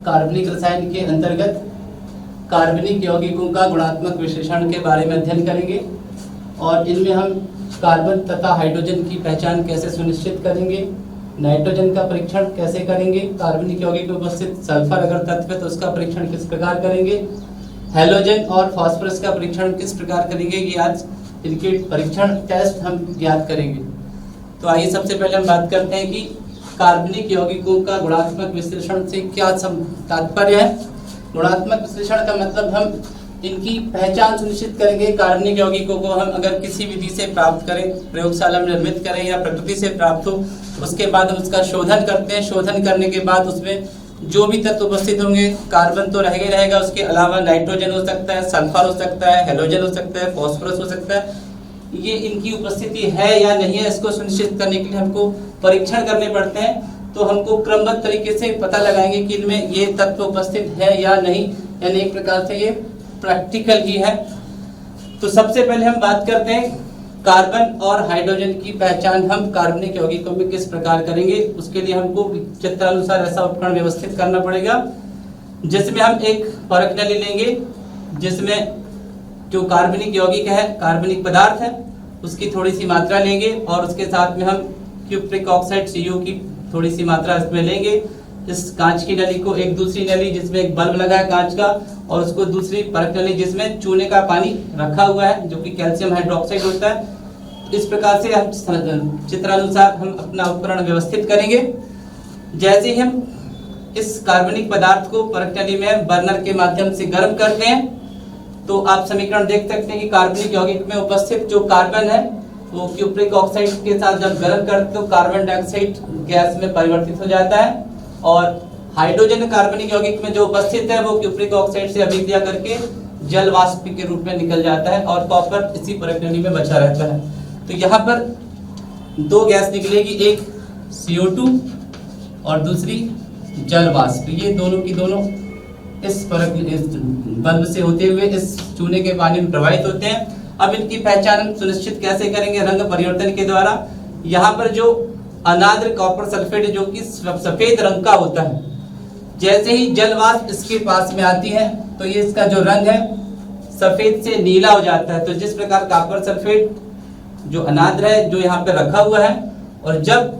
कार्बनिक रसायन के अंतर्गत कार्बनिक यौगिकों का गुणात्मक विश्लेषण के बारे में अध्ययन करेंगे और इनमें हम कार्बन तथा हाइड्रोजन की पहचान कैसे सुनिश्चित करेंगे, नाइट्रोजन का परीक्षण कैसे करेंगे, कार्बनिक यौगिक में उपस्थित सल्फर अगर तत्व है तो उसका परीक्षण किस प्रकार करेंगे, हैलोजन और फास्फोरस का परीक्षण किस प्रकार करेंगे, ये आज इनके परीक्षण टेस्ट हम ज्ञात करेंगे। तो आइए सबसे पहले हम बात करते हैं कि कार्बनिक यौगिकों का गुणात्मक विश्लेषण से क्या तात्पर्य है। गुणात्मक विश्लेषण का मतलब हम इनकी पहचान सुनिश्चित करेंगे। कार्बनिक यौगिकों को हम अगर किसी विधि से प्राप्त करें, प्रयोगशाला में निर्मित करें या प्रकृति से प्राप्त हो, उसके बाद हम उसका शोधन करते हैं। शोधन करने के बाद उसमें जो भी तत्व उपस्थित होंगे, कार्बन तो रहेगा ही रहेगा, उसके अलावा नाइट्रोजन हो सकता है, सल्फर हो सकता है, हैलोजन हो सकता है, फास्फोरस हो सकता है। ये इनकी उपस्थिति है या नहीं है, इसको सुनिश्चित करने के लिए हमको परीक्षण करने पड़ते हैं। तो हमको क्रमबद्ध तरीके से पता लगाएंगे कि इनमें ये तत्व उपस्थित है या नहीं, यानी एक प्रकार से ये प्रैक्टिकल ही है। तो सबसे पहले हम बात करते हैं कार्बन और हाइड्रोजन की पहचान हम कार्बनिक यौगिकों में किस प्रकार करेंगे। उसके लिए हमको चित्रानुसार ऐसा उपकरण व्यवस्थित करना पड़ेगा जिसमें हम एक परख नली लेंगे, जिसमें जो कार्बनिक यौगिक है, कार्बनिक पदार्थ है, उसकी थोड़ी सी मात्रा लेंगे और उसके साथ में हम क्यूप्रिक ऑक्साइड CO की थोड़ी सी मात्रा इसमें लेंगे। इस कांच की नली को एक दूसरी नली जिसमें एक बल्ब लगा है कांच का, और उसको दूसरी परख नली जिसमें चूने का पानी रखा हुआ है जो कि कैल्शियम हाइड्रोक्साइड होता है। इस प्रकार से हम चित्रानुसार हम अपना उपकरण व्यवस्थित करेंगे। जैसे ही हम इस कार्बनिक पदार्थ को परख नली में बर्नर के माध्यम से गर्म करते हैं तो आप समीकरण देख सकते हैं कि कार्बनिक यौगिक में उपस्थित जो कार्बन है वो क्यूप्रिक ऑक्साइड के साथ जब गर्म करते तो कार्बन डाइऑक्साइड गैस में परिवर्तित हो जाता है, और हाइड्रोजन कार्बनिक यौगिक में जो उपस्थित है वो क्यूप्रिक ऑक्साइड से अभिक्रिया करके जल वाष्प के रूप में निकल जाता है और कॉपर इसी परख नली में बचा रहता है। तो यहाँ पर दो गैस निकलेगी, एक CO2 और दूसरी जल वाष्प। ये दोनों की दोनों इस बल्ब से होते हुए इस चूने के पानी में प्रवाहित होते हैं। अब इनकी पहचान हम सुनिश्चित कैसे करेंगे? रंग परिवर्तन के द्वारा। यहाँ पर जो अनाद्र कॉपर सल्फेट जो कि सफेद रंग का होता है, जैसे ही जल वाष्प इसके पास में आती है तो ये इसका जो रंग है सफेद से नीला हो जाता है। तो जिस प्रकार कॉपर सल्फेट जो अनाद्र है जो यहाँ पे रखा हुआ है, और जब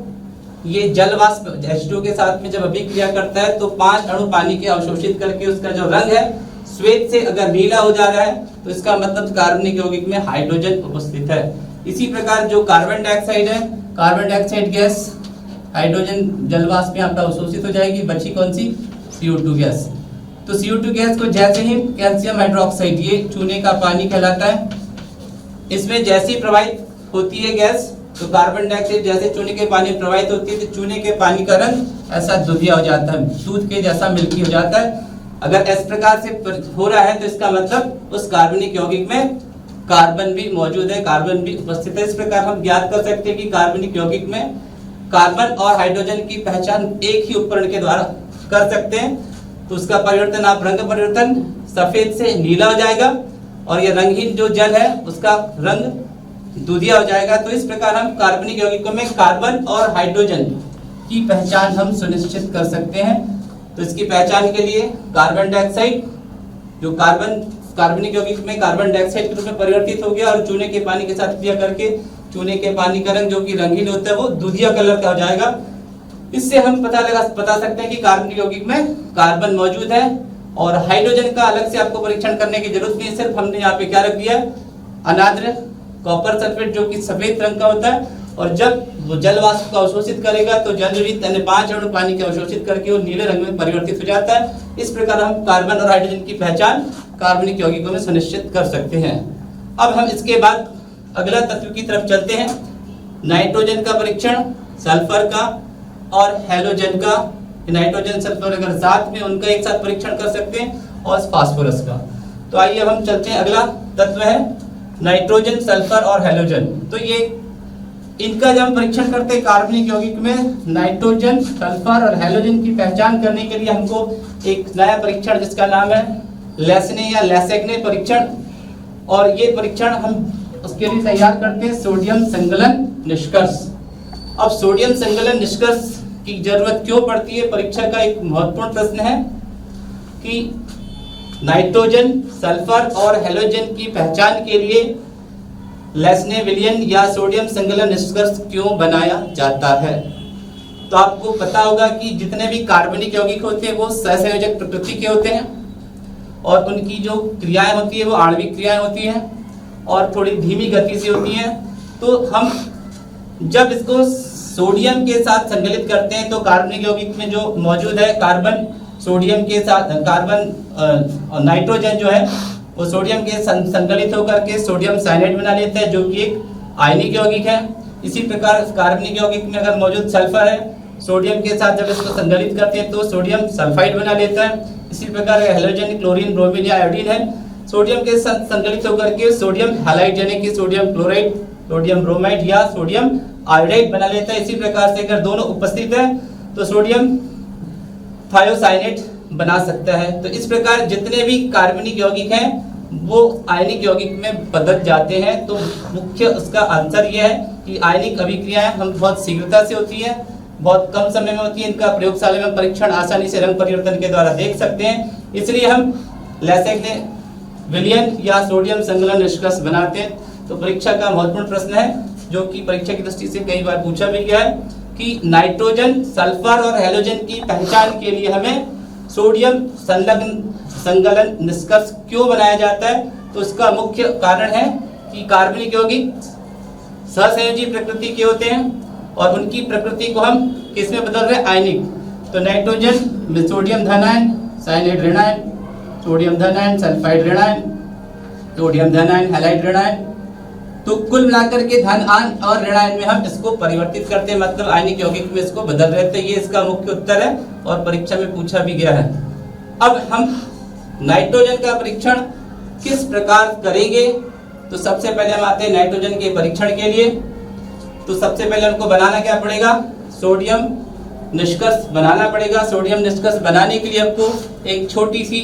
ये जल वाष्प H2 के साथ में जब अभिक्रिया करता है तो 5 अणु पानी के अवशोषित करके उसका जो रंग है श्वेत से अगर नीला हो जा रहा है तो इसका मतलब कार्बनिक यौगिक में हाइड्रोजन उपस्थित है। इसी प्रकार जो कार्बन डाइऑक्साइड है, कार्बन डाइऑक्साइड गैस हाइड्रोजन जल वाष्प में आपका अवशोषित हो जाएगी, बची कौन सी? CO2 gas. तो CO2 गैस को जैसे ही कैल्शियम हाइड्रोक्साइड, ये चूने का पानी कहलाता है, इसमें जैसी प्रवाहित होती है गैस, तो कार्बन डाइऑक्साइड जैसे चूने के पानी में प्रवाहित होती है तो चूने के पानी का रंग ऐसा दुधिया हो जाता है, दूध के जैसा मिल्की हो जाता है। अगर इस प्रकार से हो रहा है तो इसका मतलब उस कार्बनिक यौगिक में कार्बन भी मौजूद है, कार्बन भी उपस्थित है। इस प्रकार हम ज्ञात कर सकते हैं कि कार्बनिक यौगिक में कार्बन और हाइड्रोजन की पहचान एक ही उपकरण के द्वारा कर सकते हैं। तो उसका परिवर्तन, आप रंग परिवर्तन, सफेद से नीला हो जाएगा और ये रंगहीन जो जल है उसका रंग दूधिया हो जाएगा। तो इस प्रकार हम कार्बनिक यौगिकों में कार्बन और हाइड्रोजन की पहचान हम सुनिश्चित कर सकते हैं। तो इसकी पहचान के लिए कार्बन डाइऑक्साइड जो कार्बनिक यौगिक में कार्बन डाइऑक्साइड के रूप में परिवर्तित हो गया और चूने के पानी के साथ क्रिया करके चूने के पानी का रंग जो कि रंगीन होता है वो दूधिया कलर का हो जाएगा। इससे हम बता सकते हैं कि कार्बनिक यौगिक में कार्बन मौजूद है। और हाइड्रोजन का अलग से आपको परीक्षण करने की जरूरत नहीं है, सिर्फ हमने यहाँ पे क्या रख दिया, अनाद्र कॉपर सल्फेट जो कि सफेद रंग का होता है, और जब वो जल वाष्प को अवशोषित करेगा तो जलयुक्त यानी 5 अणु पानी के अवशोषित करके वो नीले रंग में परिवर्तित हो जाता है। इस प्रकार हम कार्बन और हाइड्रोजन की पहचान कार्बनिक यौगिकों में सुनिश्चित कर सकते हैं। अब हम इसके बाद अगला तत्व की तरफ चलते हैं, नाइट्रोजन का परीक्षण, सल्फर का और हैलोजन का। नाइट्रोजन सल्फर अगर साथ में उनका एक साथ परीक्षण कर सकते हैं, और फास्फोरस का। तो आइए अब हम चलते हैं, अगला तत्व है नाइट्रोजन, सल्फर और हैलोजन। तो ये इनका जब हम परीक्षण करते हैं कार्बनिक यौगिक में नाइट्रोजन, सल्फर और हैलोजन की पहचान करने के लिए हमको एक नया परीक्षण जिसका नाम है लेस्ने या लेसेग्ने परीक्षण, और ये परीक्षण हम उसके लिए तैयार करते हैं सोडियम संगलन निष्कर्ष। अब सोडियम संगलन निष्कर्ष की जरूरत क्यों पड़ती है, परीक्षा का एक महत्वपूर्ण प्रश्न है। कि नाइट्रोजन, सल्फर और हैलोजन की पहचान के लिए लेस्ने विलियन या सोडियम संकलन निष्कर्ष क्यों बनाया जाता है। तो आपको पता होगा कि जितने भी कार्बनिक यौगिक होते हैं वो सहसंयोजक प्रकृति के होते हैं और उनकी जो क्रियाएं होती है वो आणविक क्रियाएं होती हैं और थोड़ी धीमी गति से होती हैं। तो हम जब इसको सोडियम के साथ संकलित करते हैं तो कार्बनिक यौगिक में जो मौजूद है कार्बन सोडियम के साथ कार्बन नाइट्रोजन जो है वो सोडियम के संकलित होकर के सोडियम साइनाइड बना लेता है जो कि एक आयनिक यौगिक है। इसी प्रकार कार्बनिक यौगिक में अगर मौजूद सल्फर है सोडियम के साथ जब इसको संकलित करते हैं तो सोडियम सल्फाइड बना लेता है। इसी प्रकार हैलोजन, क्लोरीन, ब्रोमीन या आयोडीन है सोडियम के साथ संकलित होकर के सोडियम हैलाइड यानी कि सोडियम क्लोराइड, सोडियम ब्रोमाइड या सोडियम आयोडाइड बना लेता है। इसी प्रकार से अगर दोनों उपस्थित है तो सोडियम थायोसाइनेट बना सकता है। तो इस प्रकार जितने भी कार्बनिक यौगिक हैं वो आयनिक यौगिक में बदल जाते हैं। तो मुख्य उसका आंसर यह है कि आयनिक अभिक्रियाएं हम बहुत शीघ्रता से होती है, बहुत कम समय में होती है। इनका प्रयोगशाला में परीक्षण आसानी से रंग परिवर्तन के द्वारा देख सकते हैं। इसलिए हम लेस्ने विलियन या सोडियम संकलन निष्कर्ष बनाते हैं। तो परीक्षा का महत्वपूर्ण प्रश्न है जो कि परीक्षा की दृष्टि से कई बार पूछा भी गया है कि नाइट्रोजन, सल्फर और हैलोजन की पहचान के लिए हमें सोडियम संकलन निष्कर्ष क्यों बनाया जाता है। तो इसका मुख्य कारण है कि कार्बनिक यौगिक सहसंयोजी प्रकृति के होते हैं और उनकी प्रकृति को हम किस में बदल रहे हैं, आयनिक। तो नाइट्रोजन में सोडियम धन आयन, साइनाइड ऋण आयन, सोडियम धन आयन, सल्फाइड ऋण आयन, सोडियम धन आयन, हैलाइड ऋण आयन। तो कुल मिलाकर के धन आयन और ऋण आयन में हम इसको परिवर्तित करते हैं, मतलब आयनिक यौगिक में इसको बदल रहे थे। ये इसका मुख्य उत्तर है और परीक्षा में पूछा भी गया है। अब हम नाइट्रोजन का परीक्षण किस प्रकार करेंगे। तो सबसे पहले हम आते हैं नाइट्रोजन के परीक्षण के लिए। तो सबसे पहले हमको बनाना क्या पड़ेगा, सोडियम निष्कर्ष बनाना पड़ेगा। सोडियम निष्कर्ष बनाने के लिए हमको एक छोटी सी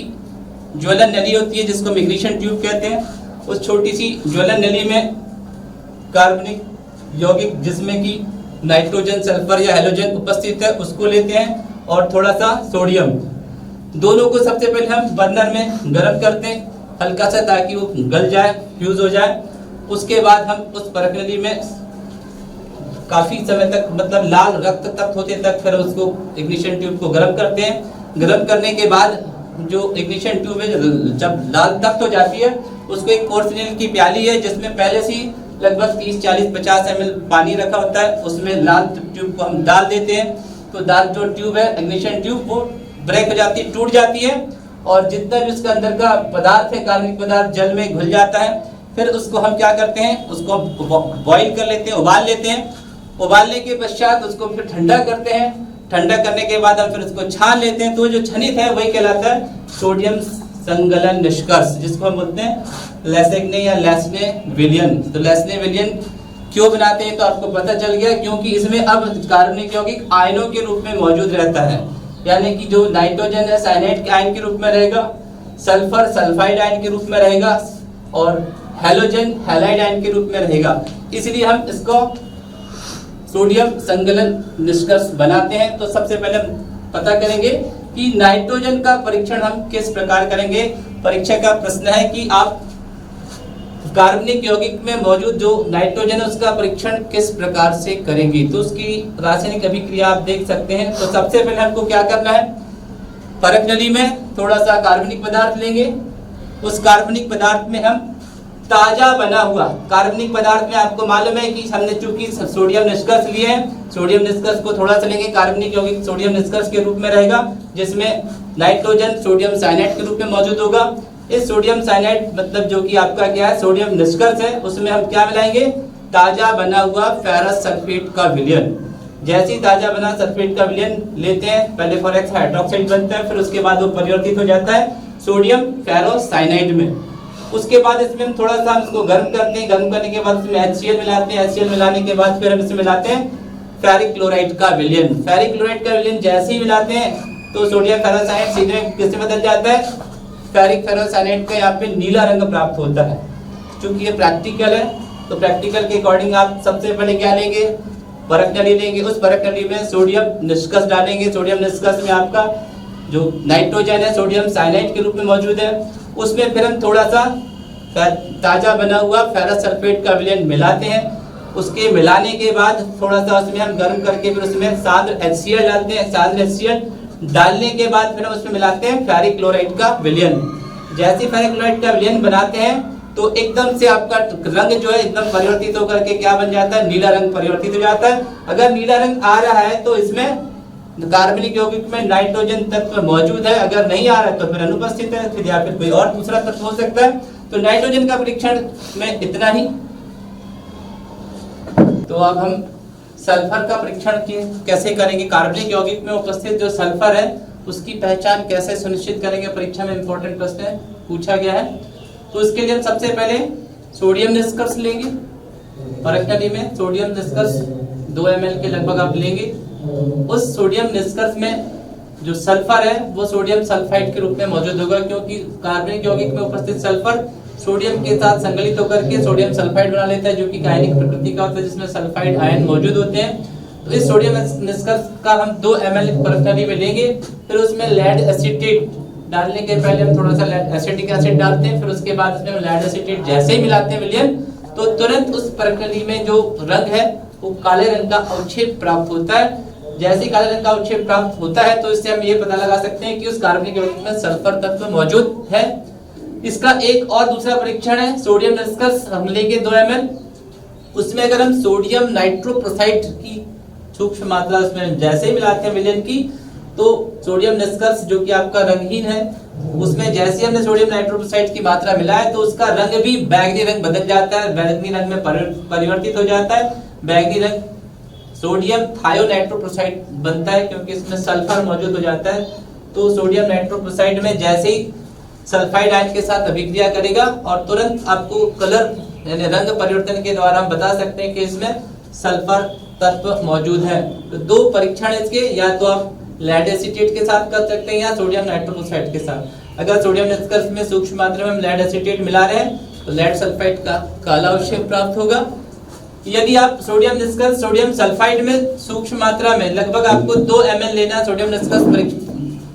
ज्वलन नली होती है जिसको हम इग्निशन ट्यूब कहते हैं। उस छोटी सी ज्वलन नली में कार्बनिक यौगिक जिसमें कि नाइट्रोजन, सल्फर या हैलोजन उपस्थित है उसको लेते हैं और थोड़ा सा सोडियम, दोनों को सबसे पहले हम बर्नर में गर्म करते हैं हल्का सा ताकि वो गल जाए, फ्यूज हो जाए। उसके बाद हम उस परख नली में काफी समय तक, मतलब लाल रक्त तक होते तक फिर उसको इग्निशन ट्यूब को गर्म करते हैं। गर्म करने के बाद जो इग्निशन ट्यूब है जब लाल तख्त हो जाती है उसको एक पोर्सिलेन की प्याली है जिसमें पहले से लगभग 30, 40, 50 ml पानी रखा होता है, उसमें लाल ट्यूब को हम डाल देते हैं। तो दाल जो ट्यूब है इग्निशन ट्यूब वो ब्रेक हो जाती है, टूट जाती है और जितना भी उसका अंदर का पदार्थ है कार्बनिक पदार्थ जल में घुल जाता है। फिर उसको हम क्या करते हैं, उसको बॉईल कर लेते हैं, उबाल लेते हैं। उबालने के पश्चात उसको फिर ठंडा करते हैं। ठंडा करने के बाद हम फिर उसको छान लेते हैं। तो जो छनित है वही कहलाता है सोडियम संकलन निष्कर्ष, जिसको हम बोलते हैं लेस्ने या लेस्ने विलियन। तो लेस्ने विलियन क्यों बनाते हैं तो आपको पता चल गया, क्योंकि इसमें अब कार्बनिक यौगिक आयनों के रूप में मौजूद रहता है। यानी कि जो नाइट्रोजन है साइनाइड के आयन के रूप में रहेगा, सल्फर सल्फाइड आयन के रूप में रहेगा और हैलोजन हैलाइड आयन के रूप में रहेगा। इसलिए हम इसको सोडियम संकलन निष्कर्ष बनाते हैं। तो सबसे पहले हम पता करेंगे कि नाइट्रोजन का परीक्षण हम किस प्रकार करेंगे। परीक्षा का प्रश्न है कि आप कार्बनिक यौगिक में मौजूद जो नाइट्रोजन है उसका परीक्षण किस प्रकार से करेंगे। तो उसकी रासायनिक अभिक्रिया आप देख सकते हैं। तो सबसे पहले हमको क्या करना है, परख नली में थोड़ा सा कार्बनिक पदार्थ लेंगे। उस कार्बनिक पदार्थ में हम ताजा बना हुआ कार्बनिक पदार्थ में आपको मालूम है कि हमने चूंकि सोडियम निष्कर्ष लिए हैं, सोडियम निष्कर्ष को थोड़ा सा लेंगे। कार्बनिक यौगिक सोडियम निष्कर्ष के रूप में रहेगा जिसमें नाइट्रोजन सोडियम साइनाइड के रूप में मौजूद होगा। इस सोडियम साइनाइड मतलब जो कि आपका क्या है सोडियम निष्कर्ष है, उसमें हम क्या मिलाएंगे, ताजा बना हुआ फेरस सल्फेट का विलयन। जैसे ही ताजा बना सल्फेट का विलयन लेते हैं, पहले फॉरेक्स हाइड्रोक्साइड बनता है, फिर उसके बाद वो परिवर्तित हो जाता है सोडियम फेरोसाइनाइड में। उसके बाद इसमें हम थोड़ा सा इसको गर्म करते हैं। गर्म करने के बाद इसमें HCl मिलाते हैं। HCl मिलाने के बाद फिर हम इसमें मिलाते हैं फेरिक क्लोराइड का विलयन। फेरिक क्लोराइड का विलयन जैसे ही मिलाते हैं तो सोडियम फेरोसाइनाइड सीधे किससे बदल जाता है, फेरिक फेरोसाइनाइड का यहाँ पे नीला रंग प्राप्त होता है। क्योंकि ये प्रैक्टिकल है तो प्रैक्टिकल के अकॉर्डिंग आप सबसे पहले क्या लेंगे, परख नली लेंगे। उस परख नली में सोडियम निष्कर्ष डालेंगे। सोडियम निष्कर्ष में आपका जो नाइट्रोजन है सोडियम साइनाइड के रूप में मौजूद है, उसमें फिर हम थोड़ा सा ताज़ा बना हुआ फेरस सल्फेट का विलयन मिलाते हैं। उसके मिलाने के बाद थोड़ा सा उसमें हम गर्म करके फिर उसमें सांद्र HCl डालते हैं। सांद्र HCl डालने के बाद फिर हम उसमें मिलाते हैं फेरिक क्लोराइड का विलयन। जैसे फेरिक क्लोराइड का विलयन बनाते हैं तो एकदम से आपका रंग जो है एकदम परिवर्तित होकर के क्या बन जाता है, नीला रंग परिवर्तित हो जाता है। अगर नीला रंग आ रहा है तो इसमें कार्बनिक यौगिक में नाइट्रोजन तत्व मौजूद है, अगर नहीं आ रहा है तो फिर अनुपस्थित है, फिर या फिर कोई और दूसरा तत्व हो सकता है। तो नाइट्रोजन का परीक्षण में इतना ही। तो अब हम सल्फर का परीक्षण कैसे करेंगे, कार्बनिक यौगिक में उपस्थित जो सल्फर है उसकी पहचान कैसे सुनिश्चित करेंगे, परीक्षा में इंपॉर्टेंट प्रश्न पूछा गया है। तो इसके लिए हम सबसे पहले सोडियम निष्कर्ष लेंगे। परखनली में सोडियम निष्कर्ष 2 ml के लगभग आप लेंगे। उस सोडियम निष्कर्ष में जो सल्फर है वो सोडियम सल्फाइड के रूप में मौजूद होगा, क्योंकि कार्बनिक यौगिक में उपस्थित सल्फर सोडियम के साथ संगलित होकर के सोडियम सल्फाइड बना लेता है, जो कि कायनिक प्रकृति का होता है, जिसमें सल्फाइड आयन मौजूद होते हैं। तो इस सोडियम निष्कर्ष का हम 2 ml परखनली में लेंगे। फिर उसमें लेड एसीटेट डालने के पहले हम थोड़ा सा एसिटिक एसिड डालते हैं, फिर उसके बाद उसमें लेड एसीटेट जैसे ही मिलाते हैं विलयन, तो तुरंत उस परखनली में जो रंग है वो काले रंग का अवक्षेप प्राप्त होता है। जैसे ही काले रंग का अवक्षेप प्राप्त होता है तो इससे हम ये पता लगा सकते हैं कि उस कार्बनिक यौगिक में सल्फर तत्व मौजूद है। इसका एक और दूसरा परीक्षण है सोडियम निष्कर्ष हम लेंगे 2 ml। उसमें अगर हम सोडियम नाइट्रोप्रोसाइड की सूक्ष्म मात्रा उसमें जैसे ही मिलाते हैं विलयन की, तो सोडियम निष्कर्ष जो कि आपका रंगहीन है उसमें जैसे ही हमने सोडियम नाइट्रोप्रोसाइड की मात्रा मिलाया तो उसका रंग भी बैगनी रंग बदल जाता है, बैगनी रंग में परिवर्तित हो जाता है। बैगनी रंग सोडियम थायोनाइट्रोप्रोसाइड बनता है, क्योंकि इसमें सल्फर मौजूद हो जाता है। तो सोडियम नाइट्रोप्रोसाइड में जैसे ही सल्फाइड आयन के साथ अभिक्रिया करेगा और तुरंत आपको कलर यानी रंग परिवर्तन के द्वारा हम बता सकते हैं कि इसमें सल्फर तत्व मौजूद है। तो 2 परीक्षण इसके, या तो आप लेड एसीटेट के साथ कर सकते हैं या सोडियम नाइट्रोप्रोसाइड के साथ। अगर सोडियम निष्कर्ष में सूक्ष्म मात्रा में हम लेड एसीटेट मिला रहे हैं तो लेड सल्फाइड का काला अवक्षेप प्राप्त होगा। यदि आप सोडियम निष्कर्ष सोडियम सल्फाइड में सूक्ष्म मात्रा में लगभग आपको 2 ml लेना है सोडियम निष्कर्ष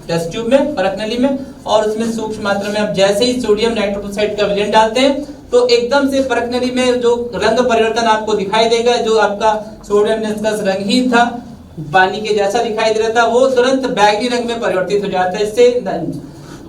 टेस्ट ट्यूब में परखनली में, और उसमें सूक्ष्म मात्रा में आप जैसे ही सोडियम नाइट्रोप्रोसाइड का विलयन डालते हैं तो एकदम से परखनली में जो रंग परिवर्तन आपको दिखाई देगा, जो आपका सोडियम निष्कर्ष रंगहीन था, पानी के जैसा दिखाई दे रहा था, वो तुरंत बैगनी रंग में परिवर्तित हो जाता है। इससे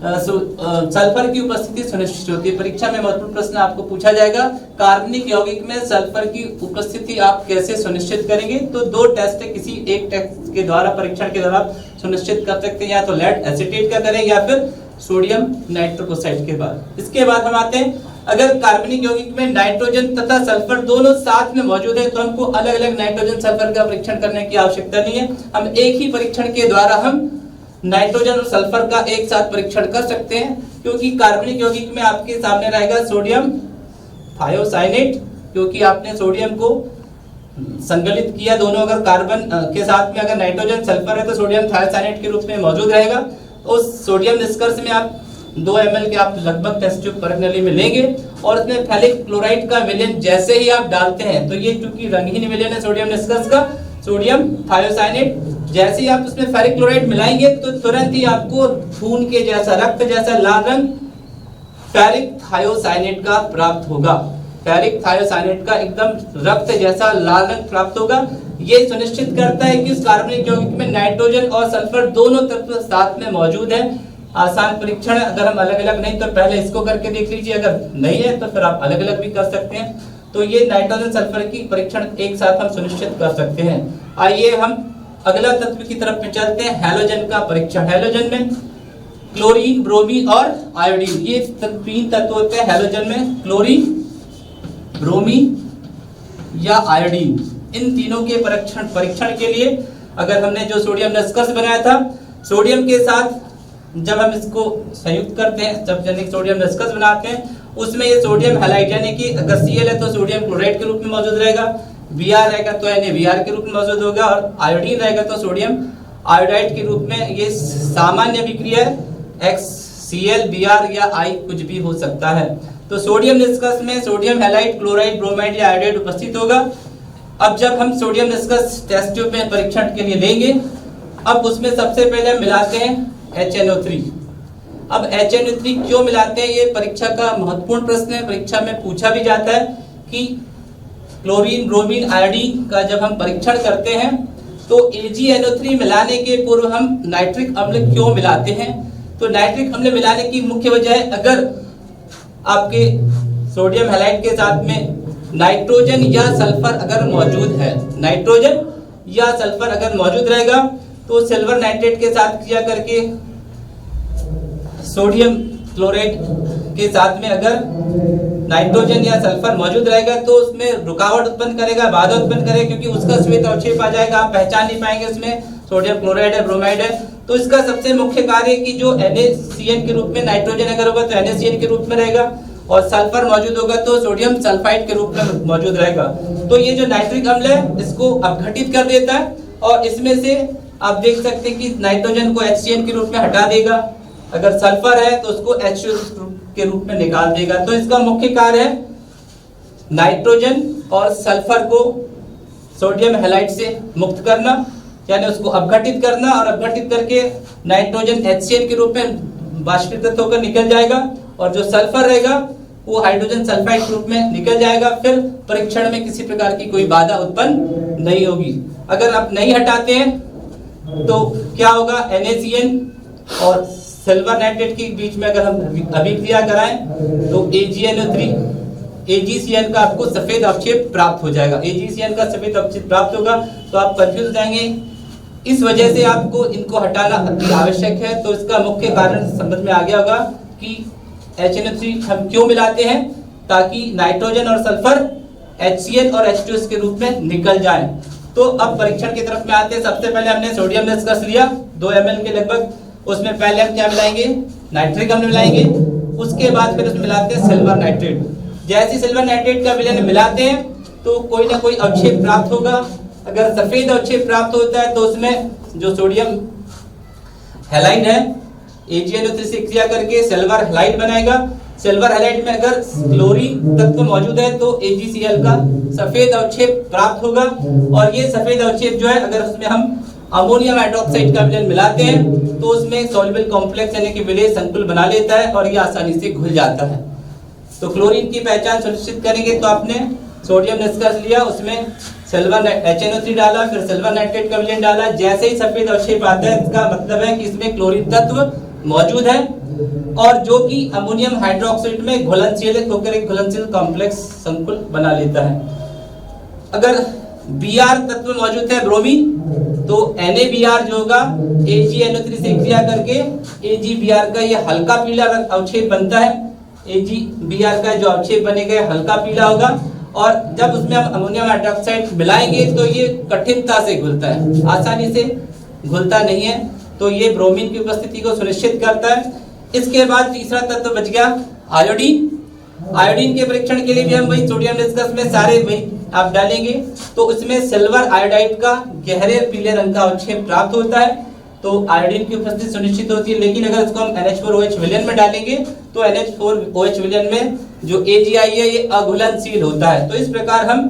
सल्फर की उपस्थिति सुनिश्चित होती है। परीक्षा में महत्वपूर्ण प्रश्न आपको पूछा जाएगा, कार्बनिक यौगिक में सल्फर की उपस्थिति आप कैसे सुनिश्चित करेंगे। तो 2 टेस्ट है, किसी एक टेस्ट के द्वारा परीक्षण के द्वारा सुनिश्चित कर सकते हैं, या तो लेड एसीटेट का करें या फिर सोडियम नाइट्रोप्रोसाइड के बाद। इसके बाद हम आते हैं, अगर कार्बनिक यौगिक में नाइट्रोजन तथा सल्फर दोनों साथ में मौजूद है तो हमको अलग अलग नाइट्रोजन सल्फर का परीक्षण करने की आवश्यकता नहीं है। हम एक ही परीक्षण के द्वारा हम नाइट्रोजन और सल्फर का एक साथ परीक्षण कर सकते हैं, क्योंकि कार्बनिक यौगिक में आपके सामने रहेगा सोडियम थायोसाइनेट, क्योंकि आपने सोडियम को संकलित किया। दोनों अगर कार्बन के साथ में अगर नाइट्रोजन सल्फर है तो सोडियम थायोसाइनेट के रूप में मौजूद रहेगा। तो सोडियम निष्कर्ष में आप 2 ml के आप लगभग टेस्ट ट्यूब परखनली में लेंगे और उसमें फेरिक क्लोराइड का विलयन जैसे ही आप डालते हैं, तो ये चूंकि रंगहीन विलयन है सोडियम निष्कर्ष का सोडियम थायोसाइनेट, जैसे ही आप उसमें फेरिक क्लोराइड मिलाएंगे तो तुरंत ही आपको खून के जैसा रक्त जैसा लाल रंग फेरिक थायोसाइनेट का प्राप्त होगा। फेरिक थायोसाइनेट का एकदम रक्त जैसा लाल रंग प्राप्त होगा। ये सुनिश्चित करता है कि उस कार्बनिक यौगिक में नाइट्रोजन और सल्फर दोनों तत्व साथ में मौजूद है। आसान परीक्षण है, अगर हम अलग अलग नहीं तो पहले इसको करके देख लीजिए, अगर नहीं है तो फिर आप अलग अलग भी कर सकते हैं। तो ये नाइट्रोजन सल्फर की परीक्षण एक साथ हम सुनिश्चित कर सकते हैं। आइए हम अगला तत्व की तरफ में चलते हैं, हैलोजन का परीक्षण। हैलोजन में क्लोरीन, ब्रोमीन और आयोडीन, ये 3 तत्व होते हैं हैलोजन में। क्लोरीन, ब्रोमीन या आयोडीन, इन तीनों के परीक्षण के लिए अगर हमने जो सोडियम निष्कर्ष बनाया था, सोडियम के साथ जब हम इसको संयुक्त करते हैं, जब सोडियम निष्कर्ष बनाते हैं, उसमें ये सोडियम हैलाइड यानी कि अगर Cl है तो सोडियम क्लोराइड के रूप में मौजूद रहेगा, Br रहेगा तो NaBr के रूप में मौजूद होगा, और आयोडीन रहेगा तो सोडियम आयोडाइड के रूप में। ये सामान्य अभिक्रिया है, XCl, Br या I कुछ भी हो सकता है। तो सोडियम निष्कर्ष में सोडियम हैलाइड, क्लोराइड, ब्रोमाइड या आयोडाइड उपस्थित होगा। अब जब हम सोडियम निष्कर्ष टेस्ट ट्यूब में परीक्षण के लिए लेंगे, अब उसमें सबसे पहले हम मिलाते हैं HNO3। अब HNO3 क्यों मिलाते हैं, ये परीक्षा का महत्वपूर्ण प्रश्न है। परीक्षा में पूछा भी जाता है कि क्लोरीन, ब्रोमीन, आयोडीन का जब हम परीक्षण करते हैं तो AgNO3 मिलाने के पूर्व हम नाइट्रिक अम्ल क्यों मिलाते हैं। तो नाइट्रिक अम्ल मिलाने की मुख्य वजह है, अगर आपके सोडियम हैलाइड के साथ में नाइट्रोजन या सल्फर अगर मौजूद है, नाइट्रोजन या सल्फर अगर मौजूद रहेगा तो सिल्वर नाइट्रेट के साथ क्रिया करके सोडियम क्लोराइड के साथ में अगर नाइट्रोजन या सल्फर मौजूद रहेगा तो उसमें रुकावट उत्पन्न करेगा, बाधा उत्पन्न करेगा, क्योंकि उसका श्वेत अवक्षेप आ जाएगा, आप पहचान नहीं पाएंगे उसमें सोडियम क्लोराइड है, ब्रोमाइड है। तो इसका सबसे मुख्य कार्य कि जो NaCN के रूप में नाइट्रोजन अगर होगा तो NaCN के रूप में रहेगा, और सल्फर मौजूद होगा तो सोडियम सल्फाइड के रूप में मौजूद रहेगा। तो ये जो नाइट्रिक अम्ल है इसको अपघटित कर देता है, और इसमें से आप देख सकते हैं कि नाइट्रोजन को HCN के रूप में हटा देगा, अगर सल्फर है तो उसको H2 के रूप में निकाल देगा। तो इसका मुख्य कार्य है नाइट्रोजन और सल्फर को सोडियम हैलाइड से मुक्त करना, यानी उसको अपघटित करना, और अपघटित करके नाइट्रोजन HCN के रूप में बाष्पीकृत होकर निकल जाएगा, और जो सल्फर रहेगा वो हाइड्रोजन सल्फाइड के रूप में निकल जाएगा। फिर परीक्षण में किसी प्रकार की कोई बाधा उत्पन्न नहीं होगी। अगर आप नहीं हटाते हैं तो क्या होगा, NaCN और सिल्वर नाइट्रेट के बीच में अगर हम अभिक्रिया कराएं तो AgCN का आपको सफेद अवक्षेप प्राप्त हो जाएगा। AgCN का सफेद अवक्षेप प्राप्त होगा तो आप कंफ्यूज हो जाएंगे। इस वजह से आपको इनको हटाना अति आवश्यक है। तो इसका मुख्य कारण समझ में आ गया होगा कि HNO3 हम क्यों मिलाते हैं, ताकि नाइट्रोजन और सल्फर HCN और H2S के रूप में निकल जाएं। तो अब परीक्षण की तरफ में आते हैं। सबसे पहले हमने सोडियम निष्कर्ष लिया 2 ml के लगभग, उसमें पहले हम क्या मिलाएंगे, नाइट्रिक अम्ल मिलाएंगे, उसके बाद फिर उसमें मिलाते हैं सिल्वर नाइट्रेट। जैसे सिल्वर नाइट्रेट का विलयन मिलाते हैं तो कोई ना कोई अवक्षेप प्राप्त होगा। अगर सफेद अवक्षेप प्राप्त होता है तो उसमें जो सोडियम हैलाइड है AgNO3 से क्रिया करके सिल्वर हैलाइड बनाएगा। सिल्वर हैलाइड में अगर क्लोरीन तत्व मौजूद है तो AgCl का सफेद अवक्षेप प्राप्त होगा, और ये सफेद अवक्षेप जो है अगर उसमें हम अमोनियम हाइड्रोक्साइड का विलयन मिलाते हैं तो उसमें सॉल्युबल कॉम्प्लेक्स यानी कि विलेय संकुल बना लेता है, और ये आसानी से घुल जाता है। तो क्लोरीन की पहचान सुनिश्चित करेंगे तो आपने सोडियम निष्कर्ष लिया, उसमें सिल्वर HNO3 डाला, फिर सिल्वर नाइट्रेट का विलयन डाला। जैसे ही सफेद अवक्षेप आता है इसका मतलब है कि इसमें क्लोरीन तत्व मौजूद है, और जो कि अमोनियम हाइड्रोक्साइड में घुलनशील होकर एक घुलनशील कॉम्प्लेक्स संकुल बना लेता है। अगर Br तत्व मौजूद है ब्रोमीन, तो NaBr जो होगा AgNO3 से क्रिया करके AgBr का ये हल्का पीला अवक्षेप बनता है। AgBr का जो अवक्षेप बनेगा हल्का पीला होगा, और जब उसमें हम अमोनियम हाइड्रोक्साइड मिलाएंगे तो ये कठिनता से घुलता है, आसानी से घुलता नहीं है। तो ये ब्रोमीन की उपस्थिति को सुनिश्चित करता है। इसके बाद तीसरा तत्व बच गया आयोडीन। आयोडीन के परीक्षण के लिए भी हम वही सोडियम निष्कर्ष में सारे वही आप डालेंगे, तो उसमें सिल्वर आयोडाइड का गहरे पीले रंग का अवक्षेप प्राप्त होता है। तो आयोडीन की उपस्थिति सुनिश्चित होती है। लेकिन अगर इसको हम NH4OH विलयन में डालेंगे तो NH4OH विलयन में जो AgI है ये अघुलनशील होता है। तो इस प्रकार हम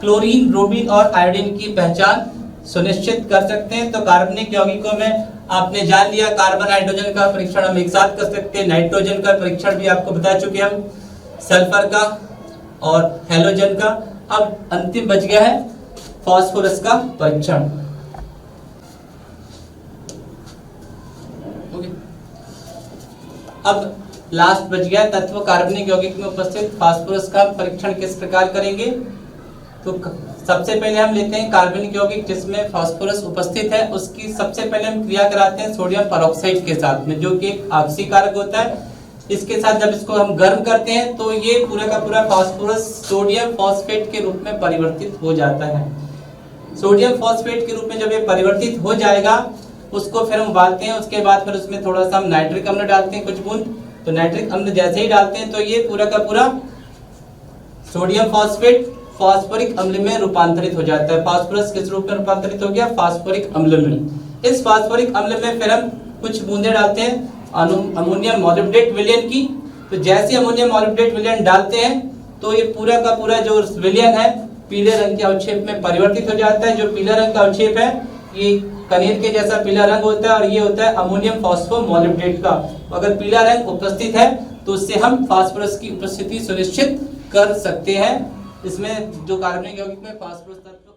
क्लोरीन, ब्रोमीन और आयोडीन की पहचान सुनिश्चित कर सकते हैं। तो कार्बनिक यौगिकों में आपने जान लिया, कार्बन हाइड्रोजन का परीक्षण हम एक साथ कर सकते हैं, नाइट्रोजन का परीक्षण भी आपको बता चुके हम, सल्फर का और हैलोजन का। अब अंतिम बच गया है फास्फोरस का परीक्षण। अब लास्ट बच गया तत्व कार्बनिक यौगिक में उपस्थित फास्फोरस का परीक्षण किस प्रकार करेंगे। तो सबसे पहले हम लेते हैं कार्बनिक यौगिक जिसमें फास्फोरस उपस्थित है, उसकी सबसे पहले हम क्रिया कराते हैं सोडियम परऑक्साइड के साथ में, जो कि एक आक्सीय कारक होता है। इसके साथ जब इसको हम गर्म करते हैं तो ये पूरा का पूरा फास्फोरस सोडियम फॉस्फेट के रूप में परिवर्तित हो जाता है। सोडियम फॉस्फेट के रूप में जब ये परिवर्तित हो जाएगा उसको फिर हम उबालते हैं। उसके बाद फिर उसमें थोड़ा सा हम नाइट्रिक अम्ल डालते हैं, कुछ बूंद। तो नाइट्रिक अम्ल जैसे ही डालते हैं तो ये पूरा का पूरा सोडियम फॉस्फेट फास्फोरिक अम्ल में रूपांतरित हो जाता है। फास्फोरस किस रूप में रूपांतरित हो गया, फास्फोरिक अम्ल में। इस फास्फोरिक अम्ल में फिर हम कुछ बूंदे डालते हैं अमोनियम मॉलिब्डेट विलयन की। तो जैसे अमोनियम मॉलिब्डेट विलयन डालते हैं तो ये पूरा का पूरा जो विलयन है पीले रंग के अवक्षेप में परिवर्तित हो जाता है। जो पीला रंग का अवक्षेप है ये कनेर के जैसा पीला रंग होता है और ये होता है अमोनियम फॉस्फोमोलिब्डेट का। अगर पीला रंग उपस्थित है तो उससे हम फास्फोरस की उपस्थिति सुनिश्चित कर सकते हैं। इसमें जो कार्बनिक यौगिक में फास्फोरस तत्व